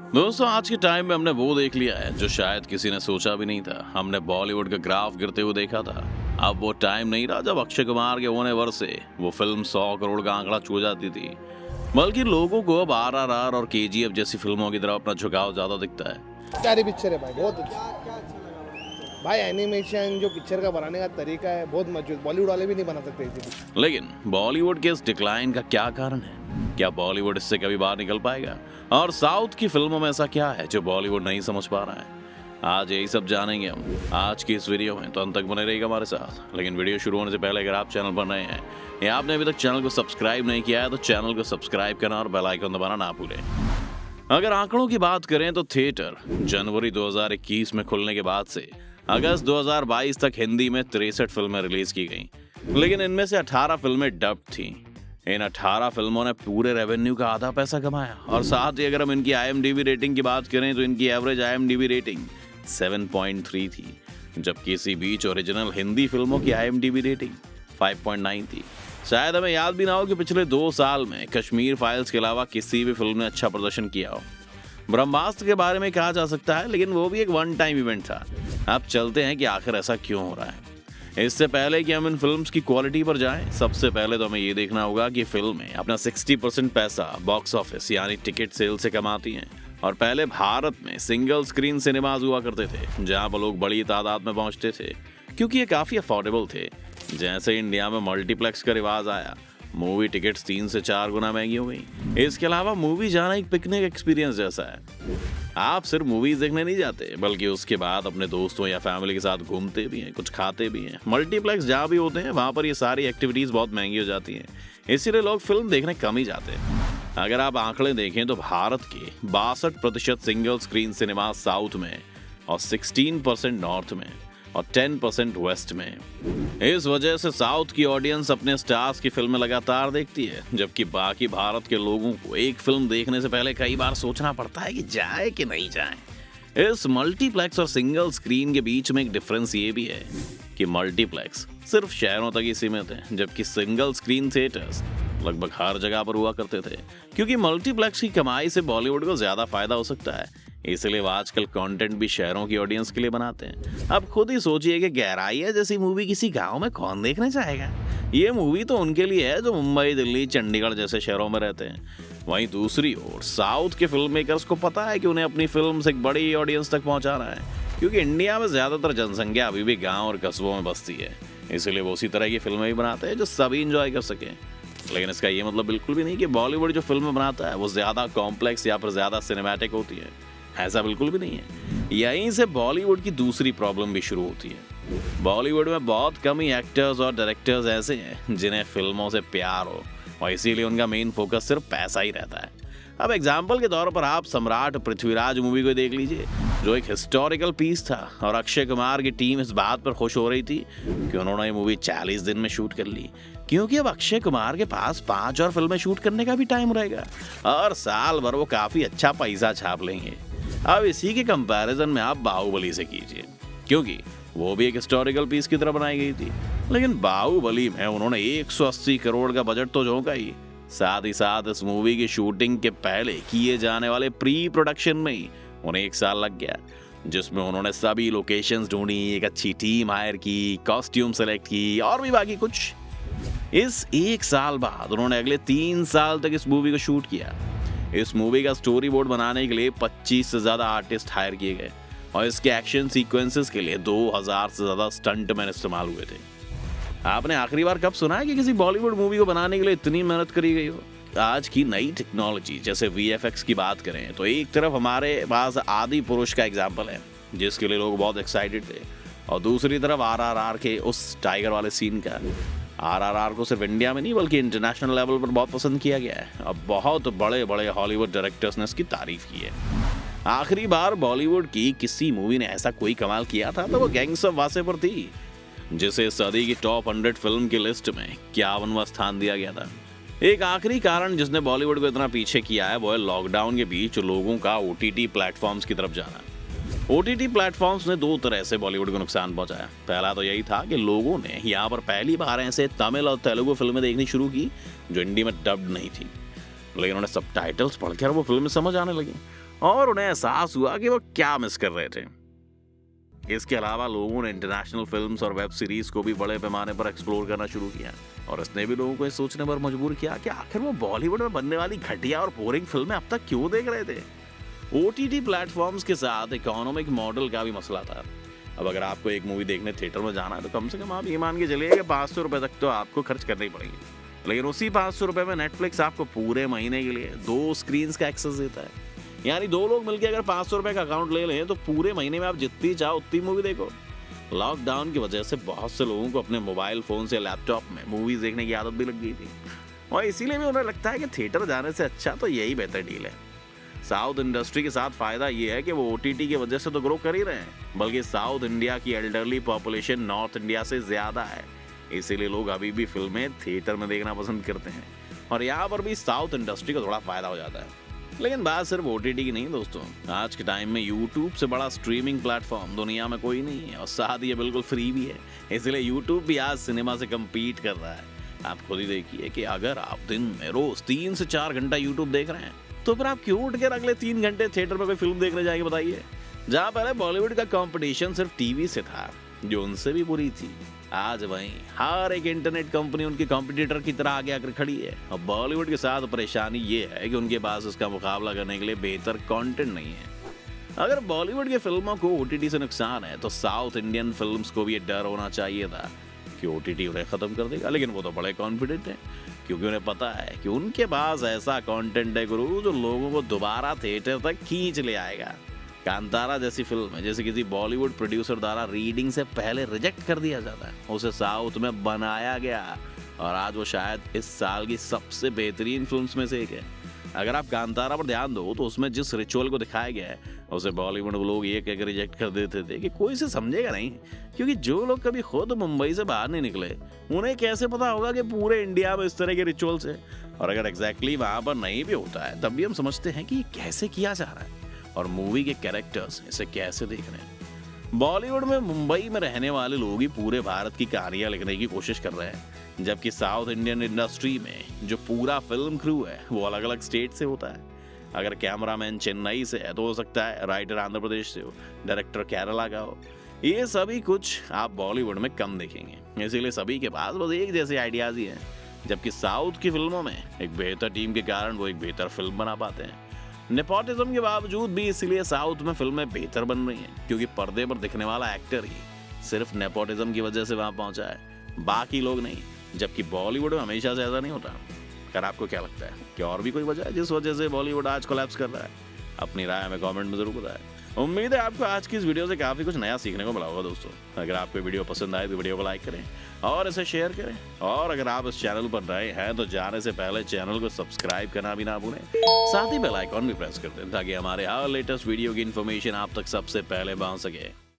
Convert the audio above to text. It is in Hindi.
दोस्तों, आज के टाइम में हमने वो देख लिया है जो शायद किसी ने सोचा भी नहीं था। हमने बॉलीवुड का ग्राफ गिरते हुए देखा था। अब वो टाइम नहीं रहा जब अक्षय कुमार के होने वर से वो फिल्म 100 करोड़ का आंकड़ा छू जाती थी, बल्कि लोगों को अब RRR और KGF जैसी फिल्मों की तरफ अपना झुकाव ज्यादा दिखता है। प्यारी पिक्चर है भाई, बहुत अच्छी भाई। एनिमेशन जो पिक्चर का बनाने का तरीका है बहुत मजबूत, बॉलीवुड वाले भी नहीं बना सकते इजीली। लेकिन बॉलीवुड के इस डिक्लाइन का क्या कारण है? क्या बॉलीवुड इससे कभी बाहर निकल पाएगा? और साउथ की फिल्मों में ऐसा क्या है जो बॉलीवुड नहीं समझ पा रहा है? आज यही सब जानेंगे हम आज की इस वीडियो में, तो अंत तक बने रहिएगा हमारे साथ। लेकिन वीडियो शुरू होने से पहले अगर आप चैनल पर नए हैं या आपने अभी तक चैनल को सब्सक्राइब नहीं किया है तो चैनल को सब्सक्राइब करना और बेल आइकन दबाना ना भूलें। अगर आंकड़ों की बात करें तो थिएटर जनवरी 2021 में खुलने के बाद से अगस्त 2022 तक हिंदी में 63 फिल्में रिलीज की गईं, लेकिन इनमें से 18 फिल्में डब्ड थीं। इन 18 फिल्मों ने पूरे रेवेन्यू का आधा पैसा कमाया। और साथ ही अगर हम इनकी IMDb रेटिंग की बात करें तो इनकी एवरेज IMDb रेटिंग 7.3 थी, जबकि इसी बीच ओरिजिनल हिंदी फिल्मों की IMDb रेटिंग 5.9 थी। शायद हमें याद भी ना हो कि पिछले 2 साल में कश्मीर फाइल्स के अलावा किसी भी फिल्म ने अच्छा प्रदर्शन किया हो। ब्रह्मास्त्र के बारे में कहा जा सकता है, लेकिन वो भी एक वन टाइम इवेंट था। अब चलते हैं कि आखिर ऐसा क्यों हो रहा है। इससे पहले कि हम इन फिल्म्स की क्वालिटी पर जाएं, सबसे पहले तो हमें ये देखना होगा कि फिल्में अपना 60% पैसा बॉक्स ऑफिस यानी टिकट सेल से कमाती हैं। और पहले भारत में सिंगल स्क्रीन सिनेमाज हुआ करते थे, जहां लोग बड़ी तादाद में पहुंचते थे क्योंकि ये काफी अफोर्डेबल थे। जैसे इंडिया में मल्टीप्लेक्स का रिवाज आया, मूवी टिकट्स 3 से 4 गुना महंगी हो गई। इसके अलावा मूवी जाना एक पिकनिक एक्सपीरियंस जैसा है। आप सिर्फ मूवीज देखने नहीं जाते, बल्कि उसके बाद अपने दोस्तों या फैमिली के साथ घूमते भी हैं, कुछ खाते भी हैं। मल्टीप्लेक्स जहाँ भी होते हैं वहाँ पर ये सारी एक्टिविटीज बहुत महंगी हो जाती हैं, इसीलिए लोग फिल्म देखने कम ही जाते हैं। अगर आप आंकड़े देखें तो भारत के 62% सिंगल स्क्रीन सिनेमा साउथ में और 16% नॉर्थ में और 10% वेस्ट में। इस वजह से साउथ की ऑडियंस अपने स्टार्स की फिल्में लगातार देखती है, जबकि बाकी भारत के लोगों को एक फिल्म देखने से पहले कई बार सोचना पड़ता है कि जाए कि नहीं जाए। इस मल्टीप्लेक्स और सिंगल स्क्रीन के बीच में एक डिफरेंस ये भी है कि मल्टीप्लेक्स सिर्फ शहरों तक ही सीमित है, जबकि सिंगल स्क्रीन थिएटर्स लगभग हर जगह पर हुआ करते थे। क्योंकि मल्टीप्लेक्स की कमाई से बॉलीवुड को ज्यादा फायदा हो सकता है, इसलिए वो आजकल कंटेंट भी शहरों की ऑडियंस के लिए बनाते हैं। अब खुद ही सोचिए कि गहराइयाँ जैसी मूवी किसी गांव में कौन देखने चाहेगा। ये मूवी तो उनके लिए है जो मुंबई, दिल्ली, चंडीगढ़ जैसे शहरों में रहते हैं। वहीं दूसरी ओर साउथ के फिल्म मेकर्स को पता है कि उन्हें अपनी फिल्म से एक बड़ी ऑडियंस तक पहुंचाना है, क्योंकि इंडिया में ज्यादातर जनसंख्या अभी भी गाँव और कस्बों में बसती है। इसलिए वो उसी तरह की फिल्में भी बनाते हैं जो सभी इंजॉय कर सकें। लेकिन इसका ये मतलब बिल्कुल भी नहीं कि बॉलीवुड जो फिल्में बनाता है वो ज्यादा कॉम्प्लेक्स या फिर ज्यादा सिनेमैटिक होती है। ऐसा बिल्कुल भी नहीं है। यहीं से बॉलीवुड की दूसरी प्रॉब्लम भी शुरू होती है। बॉलीवुड में बहुत कम ही एक्टर्स और डायरेक्टर्स ऐसे हैं जिन्हें फिल्मों से प्यार हो, और इसीलिए उनका मेन फोकस सिर्फ पैसा ही रहता है। अब एग्जाम्पल के तौर पर आप सम्राट पृथ्वीराज मूवी को देख लीजिए, जो एक हिस्टोरिकल पीस था, और अक्षय कुमार की टीम इस बात पर खुश हो रही थी कि उन्होंने ये मूवी 40 दिन में शूट कर ली, क्योंकि अब अक्षय कुमार के पास 5 और फिल्में शूट करने का भी टाइम रहेगा और साल भर वो काफी अच्छा पैसा छाप लेंगे। अब इसी के कंपैरिजन में आप बाहुबली से कीजिए, क्योंकि वो भी एक हिस्टोरिकल पीस की तरह बनाई गई थी, लेकिन बाहुबली में उन्होंने 180 करोड़ का बजट तो झोंका ही, साथ ही साथ इस मूवी की शूटिंग के पहले किए जाने वाले प्री प्रोडक्शन में ही उन्हें 1 साल लग गया, जिसमें उन्होंने सभी लोकेशंस ढूंढी, एक अच्छी टीम हायर की, कॉस्ट्यूम सेलेक्ट की और भी बाकी कुछ। इस 1 साल बाद उन्होंने अगले 3 साल तक इस मूवी को शूट किया। इस मूवी का स्टोरी बोर्ड बनाने के लिए 25 से ज्यादा आर्टिस्ट हायर किए गए और इसके एक्शन सीक्वेंसेस के लिए 2000 से ज्यादा स्टंटमैन इस्तेमाल हुए थे। आपने आखिरी बार कब सुना है कि किसी बॉलीवुड मूवी को बनाने के लिए इतनी मेहनत करी गई हो? आज की नई टेक्नोलॉजी जैसे VFX की बात करें तो एक तरफ हमारे पास आदि पुरुष का एग्जाम्पल है, जिसके लिए लोग बहुत एक्साइटेड थे, और दूसरी तरफ RRR के उस टाइगर वाले सीन का। RRR को सिर्फ इंडिया में नहीं बल्कि इंटरनेशनल लेवल पर बहुत पसंद किया गया है। अब बहुत बड़े बड़े हॉलीवुड डायरेक्टर्स ने इसकी तारीफ की है। आखिरी बार बॉलीवुड की किसी मूवी ने ऐसा कोई कमाल किया था तो वो गैंग्स ऑफ वासेपुर थी, जिसे सदी की टॉप 100 फिल्म की लिस्ट में 51वां स्थान दिया गया था। एक आखिरी कारण जिसने बॉलीवुड को इतना पीछे किया है वो है लॉकडाउन के बीच लोगों का OTT प्लेटफॉर्म्स की तरफ जाना। OTT प्लेटफॉर्म्स ने 2 तरह से बॉलीवुड को नुकसान पहुंचाया। पहला तो यही था कि लोगों ने यहाँ पर पहली बार ऐसे तमिल और तेलुगु फिल्में देखनी शुरू की जो हिंदी में डब्ड नहीं थी, लेकिन उन्हें सबटाइटल्स पढ़कर वो फिल्में समझ आने लगी। और उन्हें एहसास हुआ कि वो क्या मिस कर रहे थे। इसके अलावा लोगों ने इंटरनेशनल फिल्म्स और वेब सीरीज को भी बड़े पैमाने पर एक्सप्लोर करना शुरू किया और इसने भी लोगों को ये सोचने पर मजबूर किया कि आखिर वो बॉलीवुड में बनने वाली घटिया और बोरिंग फिल्में अब तक क्यों देख रहे थे। OTT प्लेटफॉर्म्स के साथ इकोनॉमिक मॉडल का भी मसला था। अब अगर आपको एक मूवी देखने थिएटर में जाना है तो कम से कम आप ये मान के चलिए कि 500 रुपए तक तो आपको खर्च करने ही पड़ेंगे, लेकिन उसी 500 रुपए में नेटफ्लिक्स आपको पूरे महीने के लिए 2 स्क्रीन का एक्सेस देता है। यानी 2 लोग मिलकर अगर 500 रुपए का अकाउंट ले लें तो पूरे महीने में आप जितनी चाहो उतनी मूवी देखो। लॉकडाउन की वजह से बहुत से लोगों को अपने मोबाइल फोन से लैपटॉप में मूवीज देखने की आदत भी लग गई थी और इसीलिए भी उन्हें लगता है कि थिएटर जाने से अच्छा तो यही बेहतर डील है। साउथ इंडस्ट्री के साथ फायदा ये है कि वो OTT की वजह से तो ग्रो कर ही रहे हैं, बल्कि साउथ इंडिया की एल्डरली पॉपुलेशन नॉर्थ इंडिया से ज्यादा है, इसीलिए लोग अभी भी फिल्में थिएटर में देखना पसंद करते हैं और यहाँ पर भी साउथ इंडस्ट्री को थोड़ा फायदा हो जाता है। लेकिन बात सिर्फ OTT की नहीं दोस्तों, आज के टाइम में YouTube से बड़ा स्ट्रीमिंग प्लेटफॉर्म दुनिया में कोई नहीं है और साथ ही ये बिल्कुल फ्री भी है, इसलिए YouTube भी आज सिनेमा से कम्पीट कर रहा है। आप खुद ही देखिए कि अगर आप दिन में रोज 3 से 4 घंटा YouTube देख रहे हैं तो फिर आप क्यों उठ कर अगले 3 घंटे थिएटर में कोई फिल्म देखने जाएंगे बताइए। जहाँ पहले बॉलीवुड का कंपटीशन सिर्फ टीवी से था जो उनसे भी बुरी थी, आज वहीं हर एक इंटरनेट कंपनी उनके कॉम्पिटिटर की तरह आगे आकर खड़ी है और बॉलीवुड के साथ परेशानी ये है कि उनके पास उसका मुकाबला करने के लिए बेहतर कंटेंट नहीं है। अगर बॉलीवुड की फिल्मों को OTT से नुकसान है तो साउथ इंडियन फिल्म्स को भी ये डर होना चाहिए था कि OTT उन्हें खत्म कर देगा, लेकिन वो तो बड़े कॉन्फिडेंट हैं क्योंकि उन्हें पता है कि उनके पास ऐसा कंटेंट है गुरु जो लोगों को दोबारा थिएटर तक खींच ले आएगा। कांतारा जैसी फिल्म है जैसे किसी बॉलीवुड प्रोड्यूसर द्वारा रीडिंग से पहले रिजेक्ट कर दिया जाता है, उसे साउथ में बनाया गया और आज वो शायद इस साल की सबसे बेहतरीन फिल्म्स में से एक है। अगर आप कांतारा पर ध्यान दो तो उसमें जिस रिचुअल को दिखाया गया है उसे बॉलीवुड लोग ये कहकर रिजेक्ट कर देते थे कि कोई इसे समझेगा नहीं, क्योंकि जो लोग कभी खुद मुंबई से बाहर नहीं निकले उन्हें कैसे पता होगा कि पूरे इंडिया में इस तरह के रिचुअल्स है, और अगर एग्जैक्टली वहां पर नहीं भी होता है तब भी हम समझते हैं कि ये कैसे किया जा रहा है और मूवी के कैरेक्टर्स इसे कैसे देख रहे हैं। बॉलीवुड में मुंबई में रहने वाले लोग ही पूरे भारत की कहानियां लिखने की कोशिश कर रहे हैं, जबकि साउथ इंडियन इंडस्ट्री में जो पूरा फिल्म क्रू है वो अलग अलग स्टेट से होता है। अगर कैमरामैन चेन्नई से है तो हो सकता है राइटर आंध्र प्रदेश से हो, डायरेक्टर केरला का हो। ये सभी कुछ आप बॉलीवुड में कम देखेंगे, इसीलिए सभी के पास बस एक जैसे आइडियाज ही हैं, जबकि साउथ की फिल्मों में एक बेहतर टीम के कारण वो एक बेहतर फिल्म बना पाते हैं। नेपोटिज्म के बावजूद भी इसलिए साउथ में फिल्में बेहतर बन रही हैं क्योंकि पर्दे पर दिखने वाला एक्टर ही सिर्फ नेपोटिज्म की वजह से वहां पहुंचा है, बाकी लोग नहीं, जबकि बॉलीवुड में हमेशा से ऐसा नहीं होता। अगर आपको क्या लगता है कि और भी कोई वजह है जिस वजह से बॉलीवुड आज कोलैप्स कर रहा है? अपनी राय हमें कमेंट में जरूर बताएं। उम्मीद है आपको आज की इस वीडियो से काफी कुछ नया सीखने को मिला होगा दोस्तों। अगर आपको वीडियो पसंद आए तो वीडियो को लाइक करें और इसे शेयर करें, और अगर आप इस चैनल पर नए हैं तो जाने से पहले चैनल को सब्सक्राइब करना भी ना भूलें, साथ ही बेल आइकॉन भी प्रेस कर दें ताकि हमारे हर लेटेस्ट वीडियो की इन्फॉर्मेशन आप तक सबसे पहले पहुंच सके।